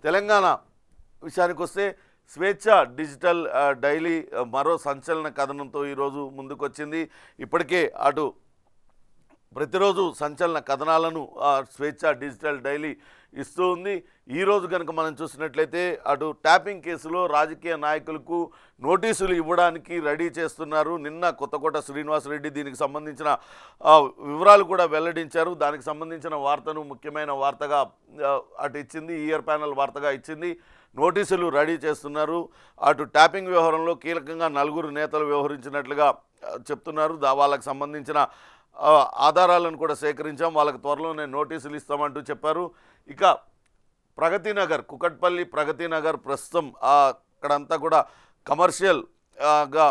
తెలంగాణ విషయానికొస్తే స్వేచ్ఛ digital daily మరో సంచలన కథనంతో ఈరోజు ముందుకొచ్చింది. ఇప్పటికే అటు ప్రతిరోజు సంచలన కథనాలను స్వేచ్ఛ డిజిటల్ డైలీ ఇస్తూ ఉంది. ఈరోజు కనుక మనం చూసినట్లయితే అటు ట్యాపింగ్ కేసులో రాజకీయ నాయకులకు నోటీసులు ఇవ్వడానికి రెడీ చేస్తున్నారు. నిన్న కొత్తకోట శ్రీనివాసరెడ్డి దీనికి సంబంధించిన వివరాలు కూడా వెల్లడించారు. దానికి సంబంధించిన వార్తను ముఖ్యమైన వార్తగా అటు ఇచ్చింది, ఇయర్ ప్యానల్ వార్తగా ఇచ్చింది. నోటీసులు రెడీ చేస్తున్నారు. అటు ట్యాపింగ్ వ్యవహారంలో కీలకంగా 4 నేతలు వ్యవహరించినట్లుగా చెప్తున్నారు. వాళ్ళకు సంబంధించిన ఆధారాలను కూడా సేకరించాం, వాళ్ళకి త్వరలోనే నోటీసులు ఇస్తామంటూ చెప్పారు. ఇక ప్రగతినగర్, కుకట్పల్లి ప్రగతినగర్ ప్రస్తుతం అక్కడంతా కూడా కమర్షియల్గా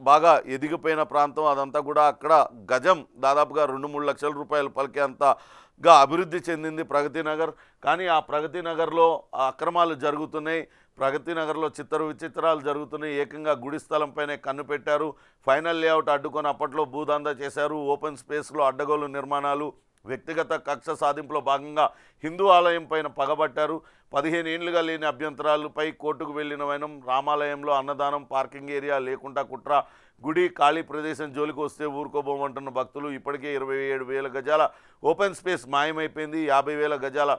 బాగా ఎదిగిపోయిన ప్రాంతం. అదంతా కూడా అక్కడ గజం దాదాపుగా 2-3 లక్షల రూపాయలు పలికేంతగా అభివృద్ధి చెందింది ప్రగతినగర్. కానీ ఆ ప్రగతినగర్లో అక్రమాలు జరుగుతున్నాయి. ప్రగతినగర్లో చిత్ర విచిత్రాలు జరుగుతున్నాయి. ఏకంగా గుడి స్థలంపైనే కన్ను పెట్టారు. ఫైనల్ లేఅవుట్ అడ్డుకొని అప్పట్లో భూదందా చేశారు. ఓపెన్ స్పేస్లో అడ్డగోలు నిర్మాణాలు, వ్యక్తిగత కక్ష సాధింపులో భాగంగా హిందూ ఆలయం పైన పగబట్టారు. 15 ఏళ్లుగా లేని అభ్యంతరాలపై కోర్టుకు వెళ్లిన వైనం. రామాలయంలో అన్నదానం, పార్కింగ్ ఏరియా లేకుండా కుట్ర, గుడి ఖాళీ ప్రదేశం జోలికి వస్తే ఊరుకోబోమంటున్న భక్తులు. ఇప్పటికే 27,000 గజాల ఓపెన్ స్పేస్ మాయమైపోయింది. 50,000 గజాల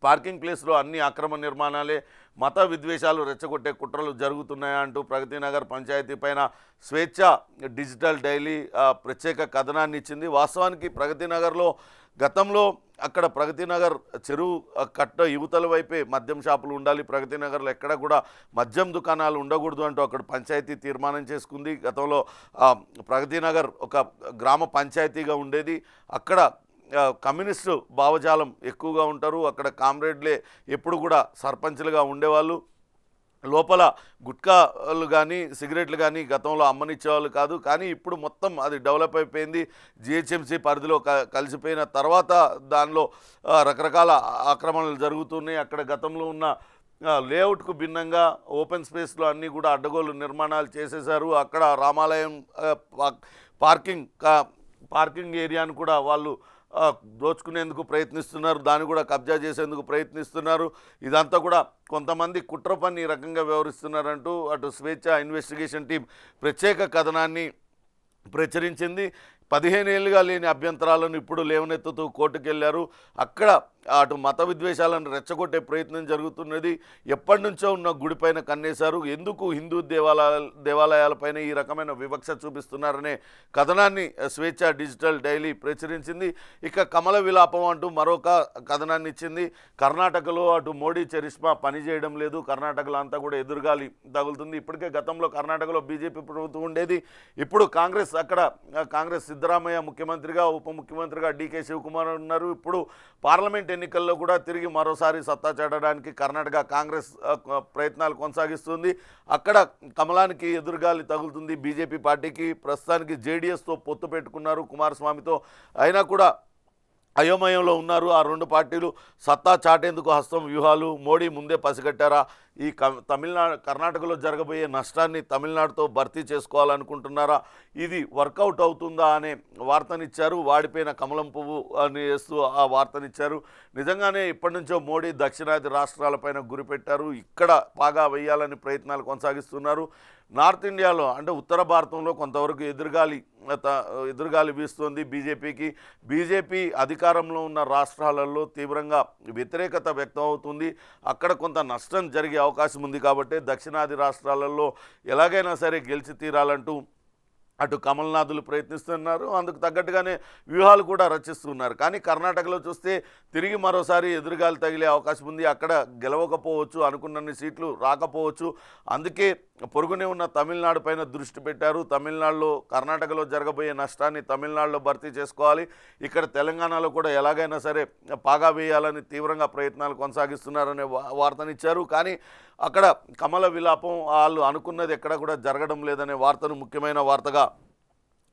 పార్కింగ్ ప్లేస్లో అన్ని అక్రమ నిర్మాణాలే. మత విద్వేషాలు రెచ్చగొట్టే కుట్రలు జరుగుతున్నాయా అంటూ ప్రగతినగర్ పంచాయతీ పైన స్వేచ్ఛ డిజిటల్ డైలీ ప్రత్యేక కథనాన్ని ఇచ్చింది. వాస్తవానికి ప్రగతినగర్లో గతంలో అక్కడ ప్రగతినగర్ చెరువు కట్ట యువతల వైపే మద్యం షాపులు ఉండాలి, ప్రగతినగర్లో ఎక్కడ కూడా మద్యం దుకాణాలు ఉండకూడదు అంటూ అక్కడ పంచాయతీ తీర్మానం చేసుకుంది. గతంలో ప్రగతినగర్ ఒక గ్రామ పంచాయతీగా ఉండేది. అక్కడ కమ్యూనిస్టు భావజాలం ఎక్కువగా ఉంటారు. అక్కడ కామ్రేడ్లే ఎప్పుడు కూడా సర్పంచ్లుగా ఉండేవాళ్ళు. లోపల గుట్కాలు కానీ సిగరెట్లు కానీ గతంలో అమ్మనిచ్చేవాళ్ళు కాదు. కానీ ఇప్పుడు మొత్తం అది డెవలప్ అయిపోయింది. జిహెచ్ఎంసీ పరిధిలో కలిసిపోయిన తర్వాత దానిలో రకరకాల ఆక్రమణలు జరుగుతున్నాయి. అక్కడ గతంలో ఉన్న లేఅవుట్కు భిన్నంగా ఓపెన్ స్పేస్లో అన్నీ కూడా అడ్డగోలు నిర్మాణాలు చేసేశారు. అక్కడ రామాలయం పార్కింగ్ ఏరియాను కూడా వాళ్ళు దోచుకునేందుకు ప్రయత్నిస్తున్నారు. దాన్ని కూడా కబ్జా చేసేందుకు ప్రయత్నిస్తున్నారు. ఇదంతా కూడా కొంతమంది కుట్ర పన్ని రకంగా వ్యవహరిస్తున్నారంటూ అటు స్వేచ్ఛ ఇన్వెస్టిగేషన్ టీం ప్రత్యేక కథనాన్ని ప్రచురించింది. 15 ఏళ్లుగా లేని అభ్యంతరాలను ఇప్పుడు లేవనెత్తుతూ కోర్టుకు వెళ్ళారు. అక్కడ అటు మత విద్వేషాలను రెచ్చగొట్టే ప్రయత్నం జరుగుతున్నది. ఎప్పటి నుంచో ఉన్న గుడిపైన కన్నేశారు. ఎందుకు హిందూ దేవాలయాలపైన ఈ రకమైన వివక్ష చూపిస్తున్నారనే కథనాన్ని స్వేచ్ఛ డిజిటల్ డైలీ ప్రచురించింది. ఇక కమల విలాపం అంటూ మరొక కథనాన్ని ఇచ్చింది. కర్ణాటకలో అటు మోడీ చరిష్మా పనిచేయడం లేదు. కర్ణాటకలో అంతా కూడా ఎదురుగాలి తగులుతుంది. ఇప్పటికే గతంలో కర్ణాటకలో బీజేపీ ప్రభుత్వం ఉండేది. ఇప్పుడు కాంగ్రెస్ సిద్ధరామయ్య ముఖ్యమంత్రిగా, ఉప ముఖ్యమంత్రిగా డీకే శివకుమార్ ఉన్నారు. ఇప్పుడు పార్లమెంట్ ఎన్నికల్లో కూడా తిరిగి మరోసారి సత్తా చాటడానికి కర్ణాటక కాంగ్రెస్ ప్రయత్నాలు కొనసాగిస్తుంది. అక్కడ కమలానికి ఎదురుగాలి తగులుతుంది బీజేపీ పార్టీకి. ప్రస్తుతానికి జేడీఎస్తో పొత్తు పెట్టుకున్నారు కుమారస్వామితో. అయినా కూడా అయోమయంలో ఉన్నారు ఆ 2 పార్టీలు. సత్తా చాటేందుకు హస్తం వ్యూహాలు. మోడీ ముందే పసిగట్టారా? ఈ కర్ణాటకలో జరగబోయే నష్టాన్ని తమిళనాడుతో భర్తీ చేసుకోవాలనుకుంటున్నారా? ఇది వర్కౌట్ అవుతుందా అనే వార్తనిచ్చారు. వాడిపోయిన కమలం పువ్వు అని వేస్తూ ఆ వార్తనిచ్చారు. నిజంగానే ఇప్పటి నుంచో మోడీ దక్షిణాది రాష్ట్రాలపైన గురిపెట్టారు. ఇక్కడ పాగా వేయాలని ప్రయత్నాలు కొనసాగిస్తున్నారు. నార్త్ ఇండియాలో అంటే ఉత్తర భారతంలో కొంతవరకు ఎదురుగాలి వీస్తోంది బీజేపీకి. బీజేపీ అధికారంలో ఉన్న రాష్ట్రాలలో తీవ్రంగా వ్యతిరేకత వ్యక్తం అవుతుంది. అక్కడ కొంత నష్టం జరిగే అవకాశం ఉంది. కాబట్టి దక్షిణాది రాష్ట్రాలలో ఎలాగైనా సరే గెలిచి తీరాలంటూ అటు కమల్నాథులు ప్రయత్నిస్తున్నారు. అందుకు తగ్గట్టుగానే వ్యూహాలు కూడా రచిస్తున్నారు. కానీ కర్ణాటకలో చూస్తే తిరిగి మరోసారి ఎదురుగాలి తగిలే అవకాశం ఉంది. అక్కడ గెలవకపోవచ్చు, అనుకున్నన్ని సీట్లు రాకపోవచ్చు. అందుకే పొరుగునే ఉన్న తమిళనాడు పైన దృష్టి పెట్టారు. తమిళనాడులో కర్ణాటకలో జరగబోయే నష్టాన్ని తమిళనాడులో భర్తీ చేసుకోవాలి. ఇక్కడ తెలంగాణలో కూడా ఎలాగైనా సరే పాగా వేయాలని తీవ్రంగా ప్రయత్నాలు కొనసాగిస్తున్నారనే వార్తనిచ్చారు. కానీ అక్కడ కమల విలాపం వాళ్ళు అనుకున్నది ఎక్కడ కూడా జరగడం లేదనే వార్తను ముఖ్యమైన వార్తగా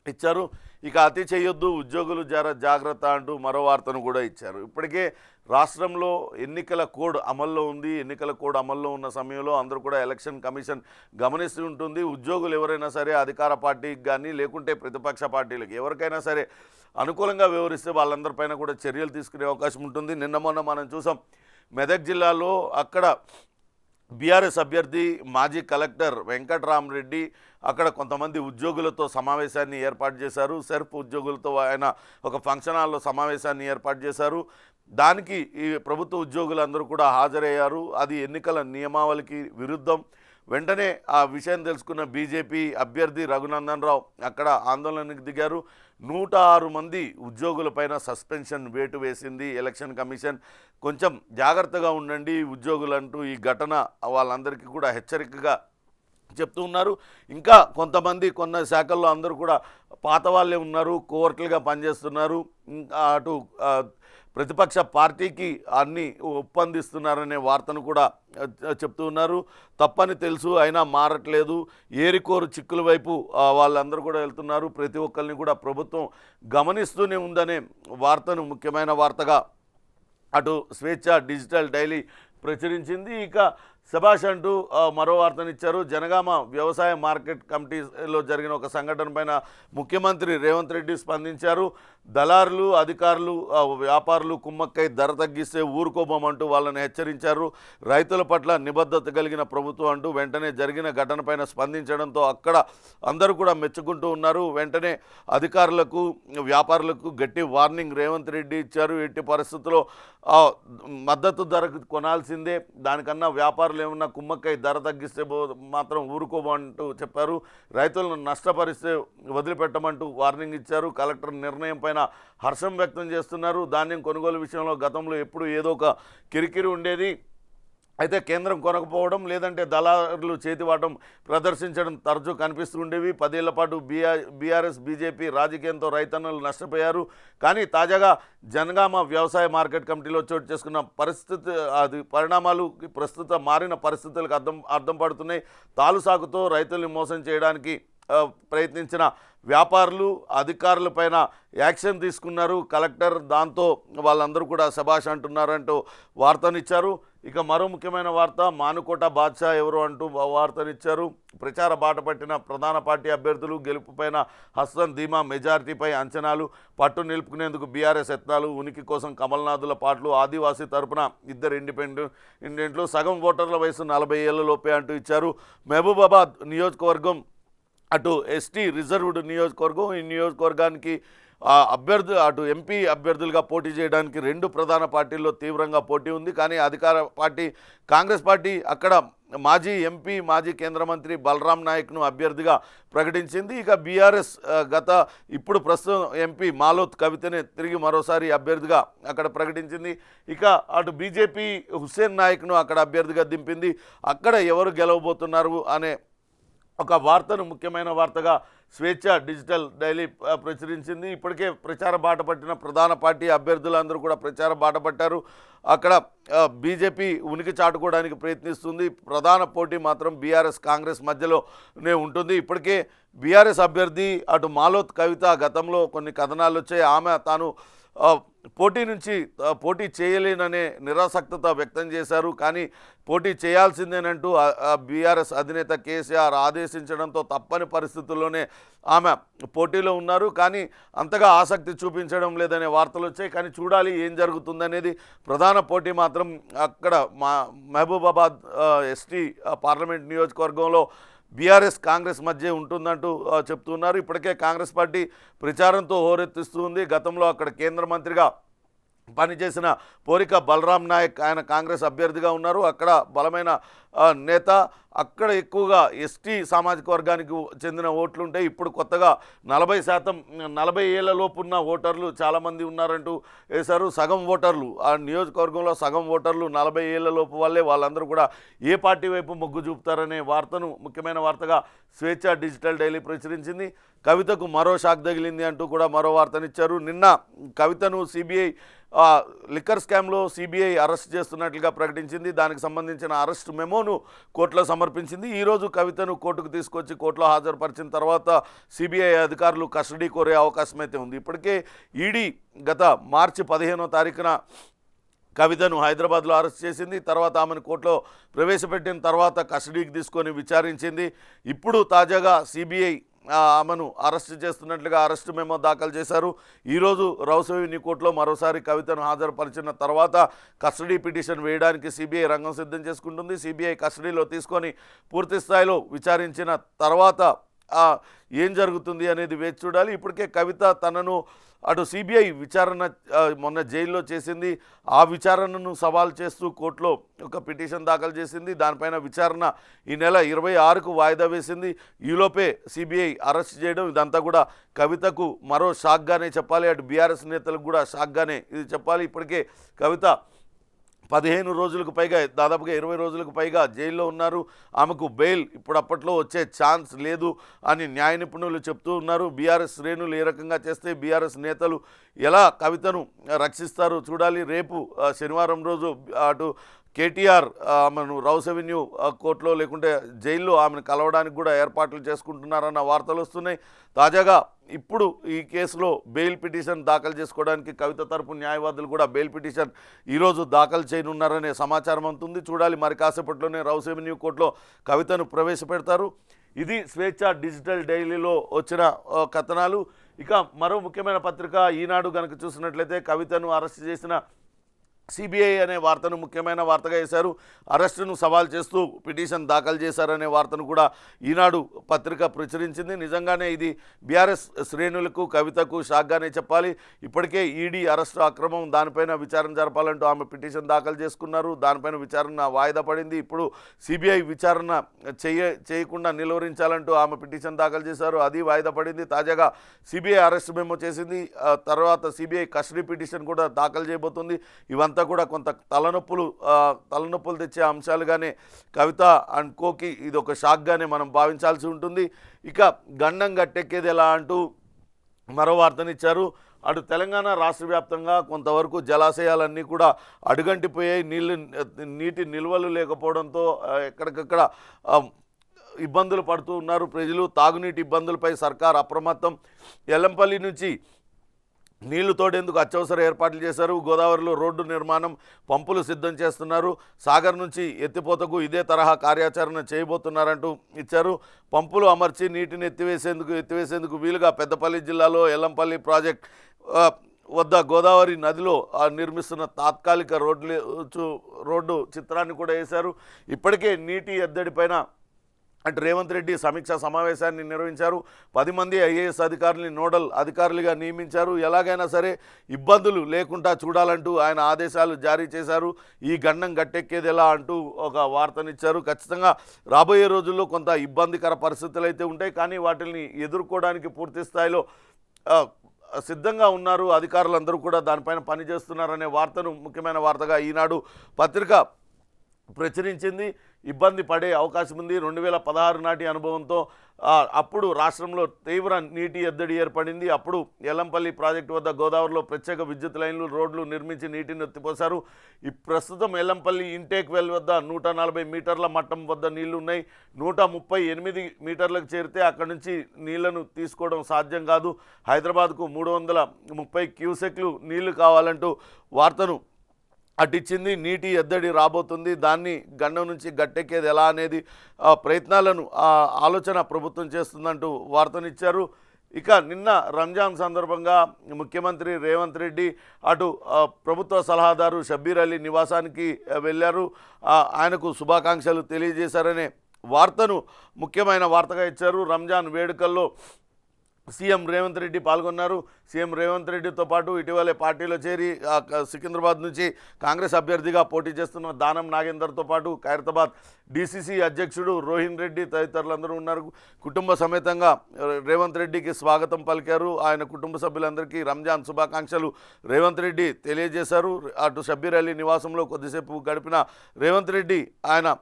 ఇచ్చారు. ఇక అతి చేయొద్దు, ఉద్యోగులు జాగ్రత్త అంటూ మరో వార్తను కూడా ఇచ్చారు. ఇప్పటికే రాష్ట్రంలో ఎన్నికల కోడ్ అమల్లో ఉంది. ఎన్నికల కోడ్ అమల్లో ఉన్న సమయంలో అందరూ కూడా ఎలక్షన్ కమిషన్ గమనిస్తూ ఉంటుంది. ఉద్యోగులు ఎవరైనా సరే అధికార పార్టీకి కానీ లేకుంటే ప్రతిపక్ష పార్టీలకు ఎవరికైనా సరే అనుకూలంగా వ్యవహరిస్తే వాళ్ళందరిపైన కూడా చర్యలు తీసుకునే అవకాశం ఉంటుంది. నిన్న మొన్న మనం చూసాం, మెదక్ జిల్లాలో అక్కడ బీఆర్ఎస్ అభ్యర్థి మాజీ కలెక్టర్ వెంకట్రామరెడ్డి అక్కడ కొంతమంది ఉద్యోగులతో సమావేశాన్ని ఏర్పాటు చేశారు. సెర్ప్ ఉద్యోగులతో ఆయన ఒక ఫంక్షన్ హాల్లో సమావేశాన్ని ఏర్పాటు చేశారు. దానికి ఈ ప్రభుత్వ ఉద్యోగులందరూ కూడా హాజరయ్యారు. అది ఎన్నికల నియమావళికి విరుద్ధం. వెంటనే ఆ విషయం తెలుసుకున్న బీజేపీ అభ్యర్థి రఘునందన్ రావు అక్కడ ఆందోళనకు దిగారు. 106 మంది ఉద్యోగులపైన సస్పెన్షన్ వేటు వేసింది ఎలక్షన్ కమిషన్. కొంచెం జాగ్రత్తగా ఉండండి ఉద్యోగులంటూ ఈ ఘటన వాళ్ళందరికీ కూడా హెచ్చరికగా చెప్తూ ఉన్నారు. ఇంకా కొంతమంది కొన్ని శాఖల్లో అందరూ కూడా పాత వాళ్ళే ఉన్నారు, కోవర్టులుగా పనిచేస్తున్నారు. అటు ప్రతిపక్ష పార్టీకి అన్ని ఒప్పందిస్తున్నారనే వార్తను కూడా చెప్తూ ఉన్నారు. తప్పని తెలుసు అయినా మారట్లేదు. ఏరికోరు చిక్కుల వైపు వాళ్ళందరూ కూడా వెళ్తున్నారు. ప్రతి ఒక్కరిని కూడా ప్రభుత్వం గమనిస్తూనే ఉందనే వార్తను ముఖ్యమైన వార్తగా అటు స్వేచ్ఛ డిజిటల్ డైలీ ప్రచురించింది. ఇక శభాష్ అంటూ మరో వార్తనిచ్చారు. జనగామ వ్యవసాయ మార్కెట్ కమిటీలో జరిగిన ఒక సంఘటన పైన ముఖ్యమంత్రి రేవంత్ రెడ్డి స్పందించారు. దళారులు, అధికారులు, వ్యాపారులు కుమ్మక్కై ధర తగ్గిస్తే ఊరుకోబోమంటూ వాళ్ళని హెచ్చరించారు. రైతుల పట్ల నిబద్ధత కలిగిన ప్రభుత్వం అంటూ వెంటనే జరిగిన ఘటనపైన స్పందించడంతో అక్కడ అందరూ కూడా మెచ్చుకుంటూ ఉన్నారు. వెంటనే అధికారులకు, వ్యాపారులకు గట్టి వార్నింగ్ రేవంత్ రెడ్డి ఇచ్చారు. ఎట్టి పరిస్థితుల్లో మద్దతు ధరకు కొనాల్సిందే, దానికన్నా వ్యాపారులు ఏమన్నా కుమ్మక్కై ధర తగ్గిస్తే మాత్రం ఊరుకోమంటూ చెప్పారు. రైతులను నష్టపరిస్తే వదిలిపెట్టమంటూ వార్నింగ్ ఇచ్చారు. కలెక్టర్ నిర్ణయం పైన హర్షం వ్యక్తం చేస్తున్నారు. ధాన్యం కొనుగోలు విషయంలో గతంలో ఎప్పుడు ఏదో ఒక కిరికిరి ఉండేది. అయితే కేంద్రం కొనకపోవడం, లేదంటే దళారులు చేతివాటం ప్రదర్శించడం తరచూ కనిపిస్తూ ఉండేవి. 10 ఏళ్ల పాటు బీఆర్ఎస్ బీజేపీ రాజకీయంతో రైతన్నలు నష్టపోయారు. కానీ తాజాగా జనగామ వ్యవసాయ మార్కెట్ కమిటీలో చోటు చేసుకున్న పరిణామాలు ప్రస్తుత మారిన పరిస్థితులకు అర్థం పడుతున్నాయి. తాలు సాగుతో రైతుల్ని మోసం చేయడానికి ప్రయత్నించిన వ్యాపారులు, అధికారులపైన యాక్షన్ తీసుకున్నారు కలెక్టర్. దాంతో వాళ్ళందరూ కూడా శభాష్ అంటున్నారంటూ వార్తనిచ్చారు. ఇక మరో ముఖ్యమైన వార్త, మానుకోట బాద్షా ఎవరు అంటూ వార్తనిచ్చారు. ప్రచార బాట పట్టిన ప్రధాన పార్టీ అభ్యర్థులు గెలుపుపైన హస్తం ధీమా, మెజారిటీపై అంచనాలు, పట్టు నిలుపుకునేందుకు బీఆర్ఎస్ యత్నాలు, ఉనికి కోసం కమల్నాథుల పాటలు, ఆదివాసీ తరపున 2 ఇండిపెండెంట్లు, సగం ఓటర్ల వయసు 40 ఏళ్ల లోపే అంటూ ఇచ్చారు. మహబూబాబాద్ నియోజకవర్గం అటు ఎస్టీ రిజర్వ్డ్ నియోజకవర్గం. ఈ నియోజకవర్గానికి అటు ఎంపీ అభ్యర్థులుగా పోటీ చేయడానికి 2 ప్రధాన పార్టీల్లో తీవ్రంగా పోటీ ఉంది. కానీ అధికార పార్టీ కాంగ్రెస్ పార్టీ అక్కడ మాజీ ఎంపీ, మాజీ కేంద్ర మంత్రి బలరాం నాయక్ను అభ్యర్థిగా ప్రకటించింది. ఇక బీఆర్ఎస్ ఇప్పుడు ప్రస్తుతం ఎంపీ మాలోత్ కవితనే తిరిగి మరోసారి అభ్యర్థిగా అక్కడ ప్రకటించింది. ఇక అటు బీజేపీ హుస్సేన్ నాయక్ను అక్కడ అభ్యర్థిగా దింపింది. అక్కడ ఎవరు గెలవబోతున్నారు అనే ఒక వార్తను ముఖ్యమైన వార్తగా స్వేచ్ఛ డిజిటల్ డైలీ ప్రచురించింది. ఇప్పటికే ప్రచార బాట పట్టిన ప్రధాన పార్టీ అభ్యర్థులందరూ కూడా ప్రచార బాట పట్టారు. అక్కడ బీజేపీ ఉనికి చాటుకోవడానికి ప్రయత్నిస్తుంది. ప్రధాన పోటీ మాత్రం బీఆర్ఎస్ కాంగ్రెస్ మధ్యలోనే ఉంటుంది. ఇప్పటికే బీఆర్ఎస్ అభ్యర్థి అటు మాలోత్ కవిత గతంలో కొన్ని కథనాలు వచ్చాయి. ఆమె తాను పోటీ చేయలేననే నిరాసక్తత వ్యక్తం చేశారు. కానీ పోటీ చేయాల్సిందేనంటూ బీఆర్ఎస్ అధినేత కేసీఆర్ ఆదేశించడంతో తప్పని పరిస్థితుల్లోనే ఆమె పోటీలో ఉన్నారు. కానీ అంతగా ఆసక్తి చూపించడం లేదనే వార్తలు వచ్చాయి. కానీ చూడాలి ఏం జరుగుతుందనేది. ప్రధాన పోటీ మాత్రం అక్కడ మహబూబాబాద్ ఎస్టీ పార్లమెంట్ నియోజకవర్గంలో బీఆర్ఎస్ కాంగ్రెస్ మధ్య ఉంటుందంటూ చెప్తున్నారు. ఇప్పటికే కాంగ్రెస్ పార్టీ ప్రచారంతో హోరెత్తిస్తుంది. గతంలో అక్కడ కేంద్ర మంత్రిగా పనిచేసిన పోరిక బలరాం నాయక్ ఆయన కాంగ్రెస్ అభ్యర్థిగా ఉన్నారు. అక్కడ బలమైన నేత. అక్కడ ఎక్కువగా ఎస్టీ సామాజిక వర్గానికి చెందిన ఓట్లు ఉంటాయి. ఇప్పుడు కొత్తగా 40% 40 ఏళ్ల లోపు ఉన్న ఓటర్లు చాలామంది ఉన్నారంటూ వేశారు. సగం ఓటర్లు ఆ నియోజకవర్గంలో సగం ఓటర్లు 40 ఏళ్ల లోపు వాళ్ళే. వాళ్ళందరూ కూడా ఏ పార్టీ వైపు మొగ్గు చూపుతారనే వార్తను ముఖ్యమైన వార్తగా స్వేచ్ఛ డిజిటల్ డైలీ ప్రచురించింది. కవితకు మరో షాక్ తగిలింది అంటూ కూడా మరో వార్తనిచ్చారు. నిన్న కవితను సిబిఐ లిక్కర్ స్కామ్లో సిబిఐ అరెస్ట్ చేస్తున్నట్లుగా ప్రకటించింది. దానికి సంబంధించిన అరెస్ట్ మెమోను కోర్టులో సమర్పించింది. ఈరోజు కవితను కోర్టుకు తీసుకొచ్చి కోర్టులో హాజరుపరిచిన తర్వాత సిబిఐ అధికారులు కస్టడీ కోరే అవకాశం అయితే ఉంది. ఇప్పటికే ఈడీ గత మార్చి 15వ తారీఖున కవితను హైదరాబాద్లో అరెస్ట్ చేసింది. తర్వాత ఆమెను కోర్టులో ప్రవేశపెట్టిన తర్వాత కస్టడీకి తీసుకొని విచారించింది. ఇప్పుడు తాజాగా సిబిఐ ఆమెను అరెస్ట్ చేస్తున్నట్లుగా అరెస్ట్ మెమో దాఖలు చేశారు. ఈరోజు రౌస్ అవెన్యూ కోర్టులో మరోసారి కవితను హాజరుపరిచిన తర్వాత కస్టడీ పిటిషన్ వేయడానికి సిబిఐ రంగం సిద్ధం చేసుకుంటుంది. సిబిఐ కస్టడీలో తీసుకొని పూర్తి స్థాయిలో విచారించిన తర్వాత ఏం జరుగుతుంది అనేది వేచి చూడాలి. ఇప్పటికే కవిత తనను అటు సిబిఐ విచారణ మొన్న జైల్లో చేసింది. ఆ విచారణను సవాల్ చేస్తూ కోర్టులో ఒక పిటిషన్ దాఖలు చేసింది. దానిపైన విచారణ ఈ నెల 26కు వాయిదా వేసింది. ఈలోపే సిబిఐ అరెస్ట్ చేయడం ఇదంతా కూడా కవితకు మరో షాక్గానే చెప్పాలి. అటు బీఆర్ఎస్ నేతలకు కూడా షాక్గానే ఇది చెప్పాలి. ఇప్పటికే కవిత 15 రోజులకు పైగా, దాదాపుగా 20 రోజులకు పైగా జైల్లో ఉన్నారు. ఆమెకు బెయిల్ ఇప్పుడప్పట్లో వచ్చే ఛాన్స్ లేదు అని న్యాయ నిపుణులు చెప్తూ ఉన్నారు. బీఆర్ఎస్ శ్రేణులు ఏ రకంగా చేస్తే బీఆర్ఎస్ నేతలు ఎలా కవితను రక్షిస్తారు చూడాలి. రేపు శనివారం రోజు అటు కేటీఆర్ ఆమెను రౌస్ అవెన్యూ కోర్టులో లేకుంటే జైల్లో ఆమెను కలవడానికి కూడా ఏర్పాట్లు చేసుకుంటున్నారన్న వార్తలు వస్తున్నాయి. తాజాగా ఇప్పుడు ఈ కేసులో బెయిల్ పిటిషన్ దాఖలు చేసుకోవడానికి కవిత తరపు న్యాయవాదులు కూడా బెయిల్ పిటిషన్ ఈరోజు దాఖలు చేయనున్నారనే సమాచారం అందుతుంది. చూడాలి, మరి కాసేపట్లోనే రౌస్ అవెన్యూ కోర్టులో కవితను ప్రవేశపెడతారు. ఇది స్వేచ్ఛ డిజిటల్ డైలీలో వచ్చిన కథనాలు. ఇక మరో ముఖ్యమైన పత్రిక ఈనాడు కనుక చూసినట్లయితే కవితను అరెస్ట్ చేసిన సిబిఐ అనే వార్తను ముఖ్యమైన వార్తగా వేశారు. అరెస్టును సవాల్ చేస్తూ పిటిషన్ దాఖలు చేశారనే వార్తను కూడా ఈనాడు పత్రిక ప్రచురించింది. నిజంగానే ఇది బీఆర్ఎస్ శ్రేణులకు కవితకు షాక్గానే చెప్పాలి. ఇప్పటికే ఈడీ అరెస్టు అక్రమం, దానిపైన విచారణ జరపాలంటూ ఆమె పిటిషన్ దాఖలు చేసుకున్నారు. దానిపైన విచారణ వాయిదా పడింది. ఇప్పుడు సిబిఐ విచారణ చేయకుండా నిలువరించాలంటూ ఆమె పిటిషన్ దాఖలు చేశారు. అది వాయిదా పడింది. తాజాగా సిబిఐ అరెస్ట్ మెమో చేసింది. తర్వాత సిబిఐ కస్టడీ పిటిషన్ కూడా దాఖలు చేయబోతుంది. ఇవంతా కూడా కొంత తలనొప్పులు తెచ్చే అంశాలుగానే కవిత అండ్ కోకి ఇది ఒక షాక్గానే మనం భావించాల్సి ఉంటుంది. ఇక గండం గట్టెక్కేది ఎలా అంటూ మరో వార్తనిచ్చారు. అటు తెలంగాణ రాష్ట్ర వ్యాప్తంగా కొంతవరకు జలాశయాలన్నీ కూడా అడుగంటిపోయాయి. నీటి నిల్వలు లేకపోవడంతో ఎక్కడికక్కడ ఇబ్బందులు పడుతూ ఉన్నారు ప్రజలు. తాగునీటి ఇబ్బందులపై సర్కార్ అప్రమత్తం. ఎల్లంపల్లి నుంచి నీళ్లు తోడేందుకు అత్యవసర ఏర్పాట్లు చేశారు. గోదావరిలో రోడ్డు నిర్మాణం, పంపులు సిద్ధం చేస్తున్నారు. సాగర్ నుంచి ఎత్తిపోతకు ఇదే తరహా కార్యాచరణ చేయబోతున్నారంటూ ఇచ్చారు. పంపులు అమర్చి నీటిని ఎత్తివేసేందుకు వీలుగా పెద్దపల్లి జిల్లాలో ఎల్లంపల్లి ప్రాజెక్ట్ వద్ద గోదావరి నదిలో నిర్మిస్తున్న తాత్కాలిక రోడ్డు చిత్రాన్ని కూడా వేశారు. ఇప్పటికే నీటి ఎద్దడిపైన అటు రేవంత్ రెడ్డి సమీక్షా సమావేశాన్ని నిర్వహించారు. 10 మంది ఐఏఎస్ అధికారులని నోడల్ అధికారులుగా నియమించారు. ఎలాగైనా సరే ఇబ్బందులు లేకుండా చూడాలంటూ ఆయన ఆదేశాలు జారీ చేశారు. ఈ గండం గట్టెక్కేది ఎలా అంటూ ఒక వార్తనిచ్చారు. ఖచ్చితంగా రాబోయే రోజుల్లో కొంత ఇబ్బందికర పరిస్థితులు అయితే ఉంటాయి, కానీ వాటిని ఎదుర్కోవడానికి పూర్తి స్థాయిలో సిద్ధంగా ఉన్నారు. అధికారులందరూ కూడా దానిపైన పనిచేస్తున్నారనే వార్తను ముఖ్యమైన వార్తగా ఈనాడు పత్రిక ప్రచురించింది. ఇబ్బంది పడే అవకాశం ఉంది. 2016 నాటి అనుభవంతో అప్పుడు రాష్ట్రంలో తీవ్ర నీటి ఎద్దడి ఏర్పడింది. అప్పుడు ఎల్లంపల్లి ప్రాజెక్టు వద్ద గోదావరిలో ప్రత్యేక విద్యుత్ లైన్లు, రోడ్లు నిర్మించి నీటిని ఎత్తిపోశారు. ఈ ప్రస్తుతం ఎల్లంపల్లి ఇంటేక్ వెల్ వద్ద 140 మీటర్ల మట్టం వద్ద నీళ్లు ఉన్నాయి. 138 మీటర్లకు చేరితే అక్కడి నుంచి నీళ్లను తీసుకోవడం సాధ్యం కాదు. హైదరాబాద్కు 330 క్యూసెక్లు నీళ్లు కావాలంటూ వార్తను అటిచ్చింది. నీటి ఎద్దడి రాబోతుంది. దాన్ని గండం నుంచి గట్టెక్కేది ఎలా అనేది ప్రయత్నాలను ఆలోచన ప్రభుత్వం చేస్తుందంటూ వార్తనిచ్చారు. ఇక నిన్న రంజాన్ సందర్భంగా ముఖ్యమంత్రి రేవంత్ రెడ్డి అటు ప్రభుత్వ సలహాదారు షబ్బీర్ అలీ నివాసానికి వెళ్ళారు. ఆయనకు శుభాకాంక్షలు తెలియజేశారనే వార్తను ముఖ్యమైన వార్తగా ఇచ్చారు. రంజాన్ వేడుకల్లో సీఎం రేవంత్ రెడ్డి పాల్గొన్నారు. సీఎం రేవంత్ రెడ్డితో పాటు ఇటీవలే పార్టీలో చేరి సికింద్రాబాద్ నుంచి కాంగ్రెస్ అభ్యర్థిగా పోటీ చేస్తున్న దానం నాగేందర్తో పాటు ఖైరతాబాద్ డీసీసీ అధ్యక్షుడు రోహిన్ రెడ్డి తదితరులందరూ ఉన్నారు. కుటుంబ సమేతంగా రేవంత్ రెడ్డికి స్వాగతం పలికారు. ఆయన కుటుంబ సభ్యులందరికీ రంజాన్ శుభాకాంక్షలు రేవంత్ రెడ్డి తెలియజేశారు. అటు షబ్బీర్ అలీ నివాసంలో కొద్దిసేపు గడిపిన రేవంత్ రెడ్డి ఆయన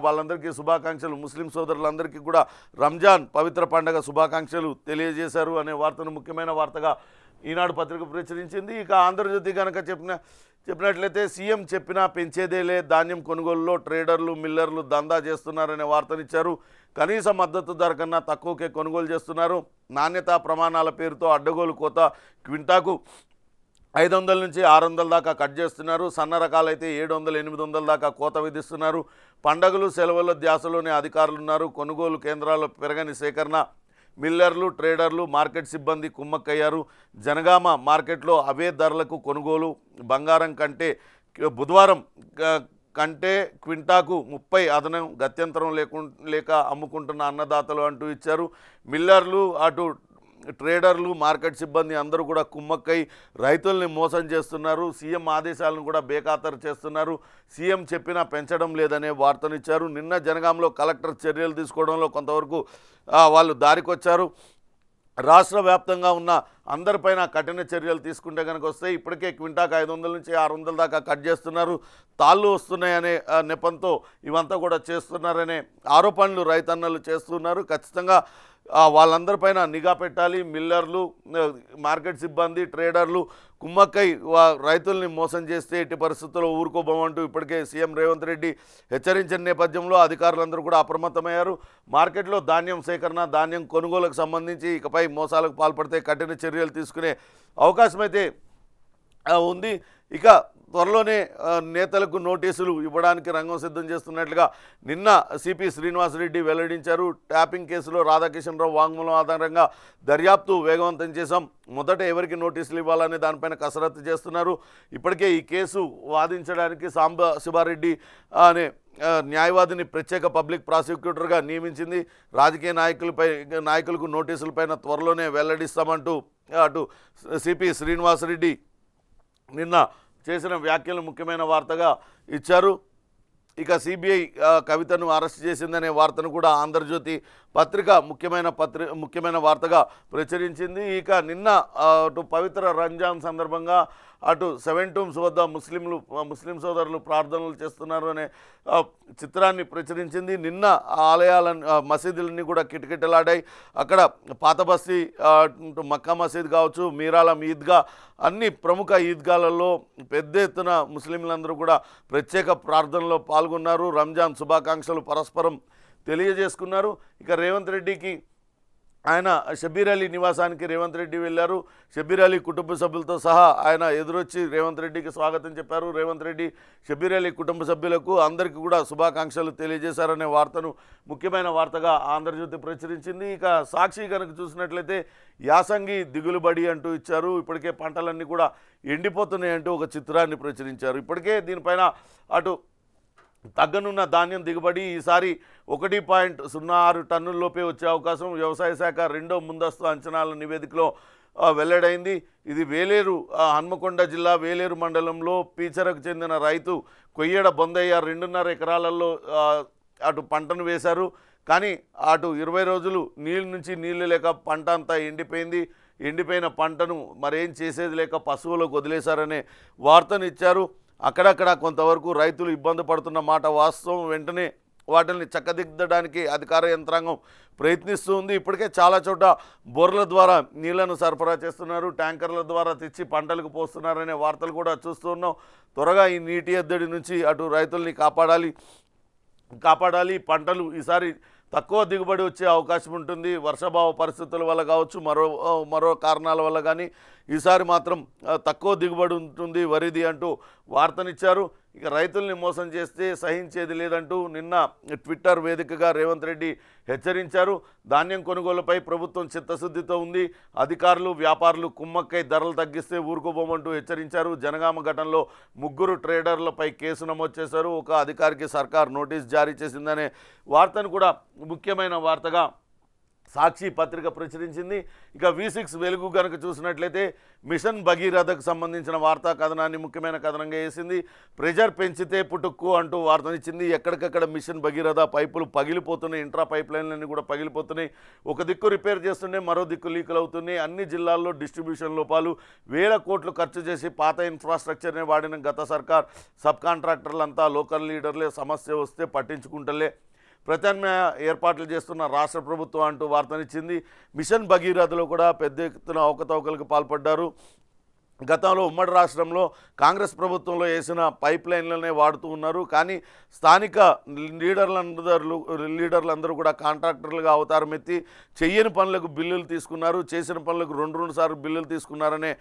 వాళ్ళందరికీ శుభాకాంక్షలు, ముస్లిం సోదరులందరికీ కూడా రంజాన్ పవిత్ర పండుగ శుభాకాంక్షలు తెలియజేశారు అనే వార్తను ముఖ్యమైన వార్తగా ఈనాడు పత్రిక ప్రచురించింది. ఇక ఆంధ్రజ్యోతి కనుక చెప్పినట్లయితే సీఎం చెప్పినా పెంచేదేలే, ధాన్యం కొనుగోలులో ట్రేడర్లు మిల్లర్లు దందా చేస్తున్నారనే వార్తనిచ్చారు. కనీస మద్దతు ధర కన్నా తక్కువకే కొనుగోలు చేస్తున్నారు. నాణ్యతా ప్రమాణాల పేరుతో అడ్డగోలు కోత క్వింటాకు 500 నుంచి 600 దాకా కట్ చేస్తున్నారు. సన్న రకాలైతే 700, 800 దాకా కోత విధిస్తున్నారు. పండగలు సెలవుల ధ్యాసలోనే అధికారులు ఉన్నారు. కొనుగోలు కేంద్రాల్లో పెరగని సేకరణ, మిల్లర్లు, ట్రేడర్లు, మార్కెట్ సిబ్బంది కుమ్మక్కయ్యారు. జనగామ మార్కెట్లో అవే ధరలకు కొనుగోలు. బంగారం కంటే బుధవారం కంటే క్వింటాకు 30 అదనం, గత్యంతరం లేక అమ్ముకుంటున్న అన్నదాతలు అంటూ ఇచ్చారు. మిల్లర్లు, అటు ట్రేడర్లు, మార్కెట్ సిబ్బంది అందరూ కూడా కుమ్మక్కై రైతుల్ని మోసం చేస్తున్నారు. సీఎం ఆదేశాలను కూడా బేఖాతరు చేస్తున్నారు. సీఎం చెప్పినా పెంచడం లేదనే వార్తనిచ్చారు. నిన్న జనగాంలో కలెక్టర్ చర్యలు తీసుకోవడంలో కొంతవరకు వాళ్ళు దారికొచ్చారు. రాష్ట్ర వ్యాప్తంగా ఉన్న అందరిపైన కఠిన చర్యలు తీసుకుంటే కనుక వస్తే ఇప్పటికే క్వింటాకు 500 నుంచి 600 దాకా కట్ చేస్తున్నారు. తాళ్ళు వస్తున్నాయనే నెపంతో ఇవంతా కూడా చేస్తున్నారనే ఆరోపణలు రైతన్నలు చేస్తున్నారు. ఖచ్చితంగా వాళ్ళందరిపైన నిఘా పెట్టాలి. మిల్లర్లు, మార్కెట్ సిబ్బంది, ట్రేడర్లు కుమ్మక్కై రైతుల్ని మోసం చేస్తే ఎట్టి పరిస్థితుల్లో ఊరుకోబోమంటూ ఇప్పటికే సీఎం రేవంత్ రెడ్డి హెచ్చరించిన నేపథ్యంలో అధికారులందరూ కూడా అప్రమత్తమయ్యారు. మార్కెట్లో ధాన్యం సేకరణ, ధాన్యం కొనుగోలుకు సంబంధించి ఇకపై మోసాలకు పాల్పడితే కఠిన చర్యలు తీసుకునే అవకాశం అయితే ఉంది. ఇక త్వరలోనే నేతలకు నోటీసులు ఇవ్వడానికి రంగం సిద్ధం చేస్తున్నట్లుగా నిన్న సిపి శ్రీనివాసరెడ్డి వెల్లడించారు. ట్యాపింగ్ కేసులో రాధాకిషన్రావు వాంగ్మూలం ఆధారంగా దర్యాప్తు వేగవంతం చేశాం. మొదట ఎవరికి నోటీసులు ఇవ్వాలనే దానిపైన కసరత్తు చేస్తున్నారు. ఇప్పటికే ఈ కేసు వాదించడానికి శివారెడ్డి అనే న్యాయవాదిని ప్రత్యేక పబ్లిక్ ప్రాసిక్యూటర్గా నియమించింది. రాజకీయ నాయకులకు నోటీసులపైన త్వరలోనే వెల్లడిస్తామంటూ అటు సిపి శ్రీనివాసరెడ్డి నిన్న చేసిన వ్యాఖ్యలు ముఖ్యమైన వార్తగా ఇచ్చారు. ఇక సిబిఐ కవితను అరెస్ట్ చేసిందనే వార్తను కూడా ఆంధ్రజ్యోతి పత్రిక ముఖ్యమైన వార్తగా ప్రచురించింది. ఇక నిన్న అటు పవిత్ర రంజాన్ సందర్భంగా అటు 7 టూమ్స్ వద్ద ముస్లిం సోదరులు ప్రార్థనలు చేస్తున్నారు అనే చిత్రాన్ని ప్రచురించింది. నిన్న మసీదులన్నీ కూడా కిటకిటలాడాయి. అక్కడ పాత బస్తీ, మక్కా మసీద్ కావచ్చు, మీరాలం ఈద్గా, అన్ని ప్రముఖ ఈద్గాలలో పెద్ద ఎత్తున ముస్లింలందరూ కూడా ప్రత్యేక ప్రార్థనలో పాల్గొన్నారు. రంజాన్ శుభాకాంక్షలు పరస్పరం తెలియజేసుకున్నారు. ఇక రేవంత్ రెడ్డికి ఆయన షబ్బీర్ అలీ నివాసానికి రేవంత్ రెడ్డి వెళ్ళారు. షబ్బీర్ అలీ కుటుంబ సభ్యులతో సహా ఆయన ఎదురొచ్చి రేవంత్ రెడ్డికి స్వాగతం చెప్పారు. రేవంత్ రెడ్డి షబ్బీర్ అలీ కుటుంబ సభ్యులకు అందరికీ కూడా శుభాకాంక్షలు తెలియజేశారనే వార్తను ముఖ్యమైన వార్తగా ఆంధ్రజ్యోతి ప్రచురించింది. ఇక సాక్షి కనుక చూసినట్లయితే యాసంగి దిగులుబడి అంటూ ఇచ్చారు. ఇప్పటికే పంటలన్నీ కూడా ఎండిపోతున్నాయి అంటూ ఒక చిత్రాన్ని ప్రచురించారు. ఇప్పటికే దీనిపైన అటు తగ్గనున్న ధాన్యం దిగుబడి ఈసారి 1.06 టన్నుల్లోపే వచ్చే అవకాశం వ్యవసాయ శాఖ రెండో ముందస్తు అంచనాల నివేదికలో వెల్లడైంది. ఇది వేలేరు, హన్మకొండ జిల్లా వేలేరు మండలంలో పీచరకు చెందిన రైతు కొయ్యడ బొందయ్య 2.5 ఎకరాలలో అటు పంటను వేశారు. కానీ అటు 20 రోజులు నీళ్లు లేక పంట అంతా ఎండిపోయింది. ఎండిపోయిన పంటను మరేం చేసేది లేక పశువులకు వదిలేశారనే వార్తను ఇచ్చారు. అక్కడక్కడ కొంతవరకు రైతులు ఇబ్బంది పడుతున్న మాట వాస్తవం. వెంటనే వాటిని చక్కదిద్దడానికి అధికార యంత్రాంగం ప్రయత్నిస్తూ ఉంది. ఇప్పటికే చాలా చోట బోర్ల ద్వారా నీళ్లను సరఫరా చేస్తున్నారు, ట్యాంకర్ల ద్వారా తెచ్చి పంటలకు పోస్తున్నారనే వార్తలు కూడా చూస్తున్నాం. త్వరగా ఈ నీటి ఎద్దడి నుంచి అటు రైతుల్ని కాపాడాలి. పంటలు ఈసారి తక్కువ దిగుబడి వచ్చే అవకాశం ఉంటుంది. వర్షాభావ పరిస్థితుల వల్ల కావచ్చు, మరో కారణాల వల్ల కానీ ఈసారి మాత్రం తక్కువ దిగుబడి ఉంటుంది వరిది అంటూ వార్తనిచ్చారు. ఇక రైతుల్ని మోసం చేస్తే సహించేది లేదంటూ నిన్న ట్విట్టర్ వేదికగా రేవంత్ రెడ్డి హెచ్చరించారు. ధాన్యం కొనుగోలుపై ప్రభుత్వం చిత్తశుద్ధితో ఉంది. అధికారులు, వ్యాపారులు కుమ్మక్కై ధరలు తగ్గిస్తే ఊరుకోబోమంటూ హెచ్చరించారు. జనగామ ఘటనలో 3 ట్రేడర్లపై కేసు నమోదు చేశారు. ఒక అధికారికి సర్కార్ నోటీస్ జారీ చేసిందనే వార్తను కూడా ముఖ్యమైన వార్తగా సాక్షి పత్రిక ప్రచురించింది. ఇక V6 వెలుగు కనుక చూసినట్లయితే మిషన్ భగీరథకు సంబంధించిన వార్తా కథనాన్ని ముఖ్యమైన కథనంగా వేసింది. ప్రెజర్ పెంచితే పుట్టుక్కు అంటూ వార్తనిచ్చింది. ఎక్కడికక్కడ మిషన్ భగీరథ పైపులు పగిలిపోతున్నాయి, ఇంట్రా పైప్ లైన్లన్నీ కూడా పగిలిపోతున్నాయి. ఒక దిక్కు రిపేర్ చేస్తుంటే మరో దిక్కు లీకులు అవుతున్నాయి. అన్ని జిల్లాల్లో డిస్ట్రిబ్యూషన్ లోపాలు. 1000 కోట్లు ఖర్చు చేసి పాత ఇన్ఫ్రాస్ట్రక్చర్నే వాడిన గత సర్కార్, సబ్ కాంట్రాక్టర్లంతా లోకల్ లీడర్లే, సమస్య వస్తే పట్టించుకుంటలే, ప్రత్యామ్నాయ ఏర్పాట్లు చేస్తున్న రాష్ట్ర ప్రభుత్వం అంటూ వార్తనిచ్చింది. మిషన్ భగీరథలో కూడా పెద్ద ఎత్తున అవకతవకలకు పాల్పడ్డారు. గతంలో ఉమ్మడి రాష్ట్రంలో కాంగ్రెస్ ప్రభుత్వంలో వేసిన పైప్ లైన్లనే వాడుతూ ఉన్నారు. కానీ స్థానిక లీడర్లందరూ కూడా కాంట్రాక్టర్లుగా అవతారం ఎత్తి చెయ్యని పనులకు బిల్లులు తీసుకున్నారు, చేసిన పనులకు 2 సార్లు బిల్లులు తీసుకున్నారనే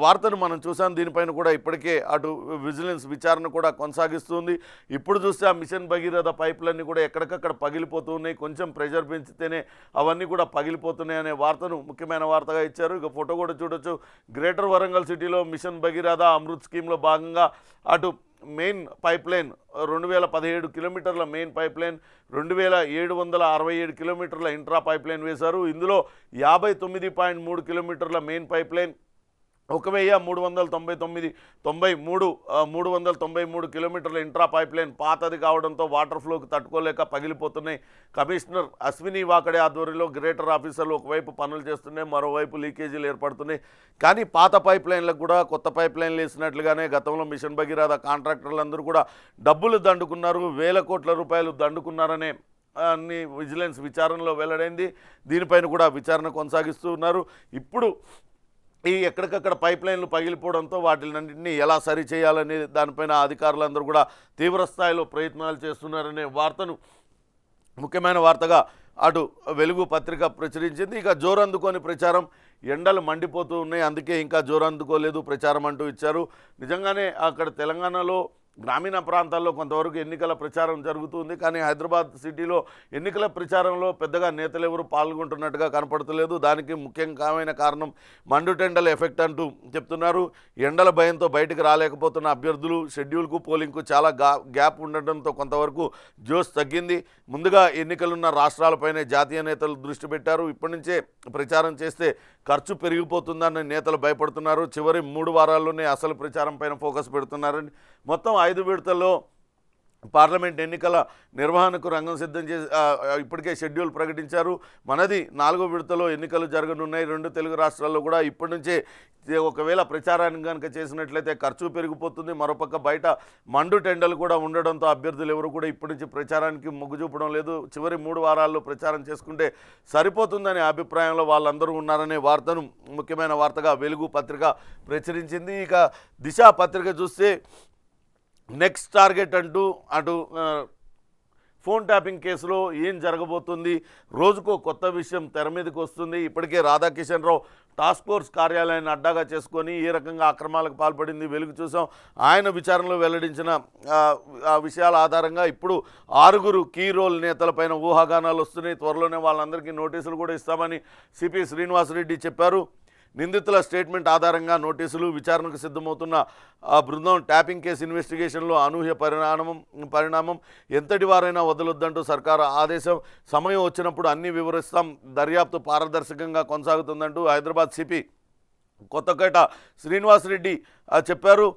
వార్తను మనం చూసాం. దీనిపైన కూడా ఇప్పటికే అటు విజిలెన్స్ విచారణ కూడా కొనసాగిస్తుంది. ఇప్పుడు చూస్తే ఆ మిషన్ భగీరథ పైపులన్నీ కూడా ఎక్కడికక్కడ పగిలిపోతూ ఉన్నాయి. కొంచెం ప్రెషర్ పెంచితేనే అవన్నీ కూడా పగిలిపోతున్నాయి అనే వార్తను ముఖ్యమైన వార్తగా ఇచ్చారు. ఇక ఫోటో కూడా చూడొచ్చు. గ్రేటర్ వరంగల్ సిటీలో మిషన్ భగీరథ అమృత్ స్కీమ్లో భాగంగా అటు మెయిన్ పైప్ లైన్ 2017 కిలోమీటర్ల మెయిన్ పైప్ లైన్, 2767 కిలోమీటర్ల ఇంట్రా పైప్ లైన్ వేశారు. ఇందులో 59.3 కిలోమీటర్ల మెయిన్ పైప్ లైన్, 393 కిలోమీటర్ల ఇంట్రా పైప్ లైన్ పాతది కావడంతో వాటర్ ఫ్లోకి తట్టుకోలేక పగిలిపోతున్నాయి. కమిషనర్ అశ్విని వాకడే ఆధ్వర్యంలో గ్రేటర్ ఆఫీసర్లు ఒకవైపు పనులు చేస్తున్నాయి, మరోవైపు లీకేజీలు ఏర్పడుతున్నాయి. కానీ పాత పైప్ లైన్లకు కూడా కొత్త పైప్ లైన్లు వేసినట్లుగానే గతంలో మిషన్ భగీరథ కాంట్రాక్టర్లందరూ కూడా డబ్బులు దండుకున్నారు, వేల కోట్ల రూపాయలు దండుకున్నారనే అన్ని విజిలెన్స్ విచారణలో వెల్లడైంది. దీనిపైన కూడా విచారణ కొనసాగిస్తూ ఉన్నారు. ఇప్పుడు ఈ ఎక్కడికక్కడ పైప్ లైన్లు పగిలిపోవడంతో వాటిలన్నింటినీ ఎలా సరి చేయాలనే దానిపైన అధికారులందరూ కూడా తీవ్రస్థాయిలో ప్రయత్నాలు చేస్తున్నారనే వార్తను ముఖ్యమైన వార్తగా అటు వెలుగు పత్రిక ప్రచురించింది. ఇక జోరందుకోని ప్రచారం, ఎండలు మండిపోతూ ఉన్నాయి, అందుకే ఇంకా జోరందుకోలేదు ప్రచారం అంటూ ఇచ్చారు. నిజంగానే అక్కడ తెలంగాణలో గ్రామీణ ప్రాంతాల్లో కొంతవరకు ఎన్నికల ప్రచారం జరుగుతుంది. కానీ హైదరాబాద్ సిటీలో ఎన్నికల ప్రచారంలో పెద్దగా నేతలు ఎవరు పాల్గొంటున్నట్టుగా కనపడతలేదు. దానికి ముఖ్యమైన కారణం మండుటెండల ఎఫెక్ట్ అంటూ చెప్తున్నారు. ఎండల భయంతో బయటకు రాలేకపోతున్న అభ్యర్థులు, షెడ్యూల్కు పోలింగ్కు చాలా గ్యాప్ ఉండడంతో కొంతవరకు జోష్ తగ్గింది. ముందుగా ఎన్నికలున్న రాష్ట్రాలపైనే జాతీయ నేతలు దృష్టి పెట్టారు. ఇప్పటి నుంచే ప్రచారం చేస్తే ఖర్చు పెరిగిపోతుందని నేతలు భయపడుతున్నారు. చివరి 3 వారాల్లోనే అసలు ప్రచారం పైన ఫోకస్ పెడుతున్నారని మొత్తం 5 విడతల్లో పార్లమెంట్ ఎన్నికల నిర్వహణకు రంగం సిద్ధం చేసి ఇప్పటికే షెడ్యూల్ ప్రకటించారు. మనది 4వ విడతలో ఎన్నికలు జరగనున్నాయి 2 తెలుగు రాష్ట్రాల్లో కూడా. ఇప్పటి నుంచే ఒకవేళ ప్రచారాన్ని కనుక చేసినట్లయితే ఖర్చు పెరిగిపోతుంది. మరోపక్క బయట మండు టెండలు కూడా ఉండడంతో అభ్యర్థులు ఎవరు కూడా ఇప్పటి నుంచి ప్రచారానికి మొగ్గు చూపడం లేదు. చివరి 3 వారాల్లో ప్రచారం చేసుకుంటే సరిపోతుందనే అభిప్రాయంలో వాళ్ళందరూ ఉన్నారనే వార్తను ముఖ్యమైన వార్తగా వెలుగు పత్రిక ప్రచురించింది. ఇక దిశ పత్రిక చూస్తే నెక్స్ట్ టార్గెట్ అంటూ అటు ఫోన్ ట్యాపింగ్ కేసులో ఏం జరగబోతుంది, రోజుకో కొత్త విషయం తెర మీదకి వస్తుంది. ఇప్పటికే రాధాకిషన్ రావు టాస్క్ ఫోర్స్ కార్యాలయాన్ని అడ్డాగా చేసుకొని ఏ రకంగా అక్రమాలకు పాల్పడింది వెలుగు చూసాం. ఆయన విచారణలో వెల్లడించిన ఆ విషయాల ఆధారంగా ఇప్పుడు 6 కీ రోల్ నేతలపైన ఊహాగానాలు వస్తున్నాయి. త్వరలోనే వాళ్ళందరికీ నోటీసులు కూడా ఇస్తామని సిపి శ్రీనివాసరెడ్డి చెప్పారు. నిందితుల స్టేట్మెంట్ ఆధారంగా నోటీసులు, విచారణకు సిద్ధమవుతున్న ఆ బృందం ట్యాపింగ్ కేసు ఇన్వెస్టిగేషన్లో అనూహ్య పరిణామం ఎంతటి వారైనా వదలొద్దంటూ సర్కారు ఆదేశం. సమయం వచ్చినప్పుడు అన్నీ వివరిస్తాం, దర్యాప్తు పారదర్శకంగా కొనసాగుతుందంటూ హైదరాబాద్ సిపి కొత్తకోట శ్రీనివాసరెడ్డి చెప్పారు.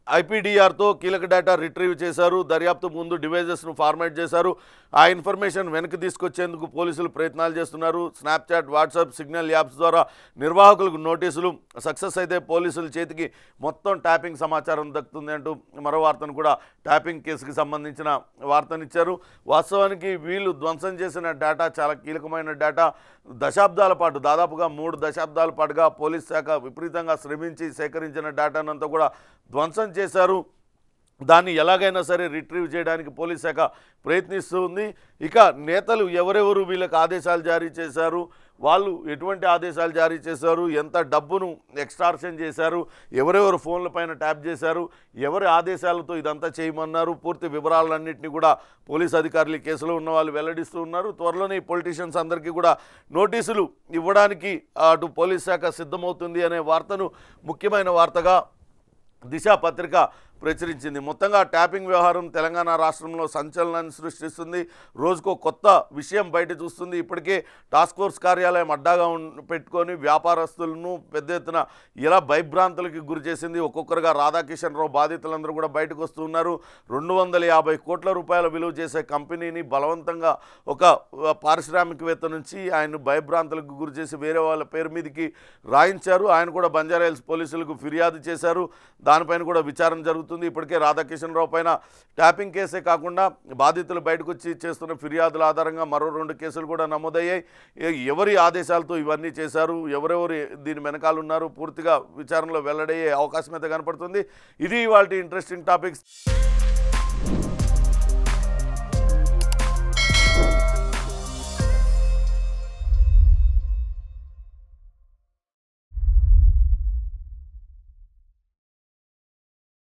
ఐపీడీఆర్తో కీలక డేటా రిట్రీవ్ చేశారు. దర్యాప్తు ముందు డివైజెస్ను ఫార్మాట్ చేశారు. ఆ ఇన్ఫర్మేషన్ వెనక్కి తీసుకొచ్చేందుకు పోలీసులు ప్రయత్నాలు చేస్తున్నారు. స్నాప్చాట్, వాట్సాప్, సిగ్నల్ యాప్స్ ద్వారా నిర్వాహకులకు నోటీసులు. సక్సెస్ అయితే పోలీసుల చేతికి మొత్తం ట్యాపింగ్ సమాచారం దక్కుతుంది అంటూ మరో వార్తను కూడా ట్యాపింగ్ కేసుకి సంబంధించిన వార్తనిచ్చారు. వాస్తవానికి వీళ్ళు ధ్వంసం చేసిన డేటా చాలా కీలకమైన డేటా. దశాబ్దాల పాటు, దాదాపుగా 3 దశాబ్దాల పాటుగా పోలీస్ శాఖ విపరీతంగా శ్రమించి సేకరించిన డేటానంతా కూడా ధ్వంసం చేశారు. దాన్ని ఎలాగైనా సరే రిట్రీవ్ చేయడానికి పోలీస్ శాఖ ప్రయత్నిస్తూ ఉంది. ఇక నేతలు ఎవరెవరు వీళ్ళకి ఆదేశాలు జారీ చేశారు, వాళ్ళు ఎటువంటి ఆదేశాలు జారీ చేశారు, ఎంత డబ్బును ఎక్స్టార్షన్ చేశారు, ఎవరెవరు ఫోన్లపైన ట్యాప్ చేశారు, ఎవరి ఆదేశాలతో ఇదంతా చేయమన్నారు, పూర్తి వివరాలన్నింటినీ కూడా పోలీస్ అధికారులు ఈ కేసులో ఉన్న వాళ్ళు వెల్లడిస్తూ ఉన్నారు. త్వరలోనే ఈ పొలిటీషియన్స్ అందరికీ కూడా నోటీసులు ఇవ్వడానికి అటు పోలీస్ శాఖ సిద్ధమవుతుంది అనే వార్తను ముఖ్యమైన వార్తగా దిశ పత్రిక ప్రచురించింది. మొత్తంగా ట్యాపింగ్ వ్యవహారం తెలంగాణ రాష్ట్రంలో సంచలనాన్ని సృష్టిస్తుంది. రోజుకో కొత్త విషయం బయట చూస్తుంది. ఇప్పటికే టాస్క్ ఫోర్స్ కార్యాలయం అడ్డాగా పెట్టుకొని వ్యాపారస్తులను పెద్ద ఎత్తున ఎలా భయభ్రాంతులకి గురి చేసింది. ఒక్కొక్కరుగా రాధాకిషన్ రావు బాధితులందరూ కూడా బయటకు వస్తూ ఉన్నారు. 250 కోట్ల రూపాయల విలువ చేసే కంపెనీని బలవంతంగా ఒక పారిశ్రామికవేత్త నుంచి ఆయన భయభ్రాంతులకు గురి చేసి వేరే వాళ్ళ పేరు మీదకి రాయించారు. ఆయన కూడా బంజారాహిల్స్ పోలీసులకు ఫిర్యాదు చేశారు. దానిపైన కూడా విచారణ జరుగుతుంది. ఇప్పటికే రాధాకిషన్ రావు పైన ట్యాపింగ్ కేసే కాకుండా బాధితులు బయటకు వచ్చి చేస్తున్న ఫిర్యాదుల ఆధారంగా మరో 2 కేసులు కూడా నమోదయ్యాయి. ఎవరి ఆదేశాలతో ఇవన్నీ చేశారు, ఎవరెవరు దీని వెనకాల ఉన్నారు, పూర్తిగా విచారణలో వెల్లడయ్యే అవకాశం అయితే కనపడుతుంది. ఇది ఇవాల్టి ఇంట్రెస్టింగ్ టాపిక్స్.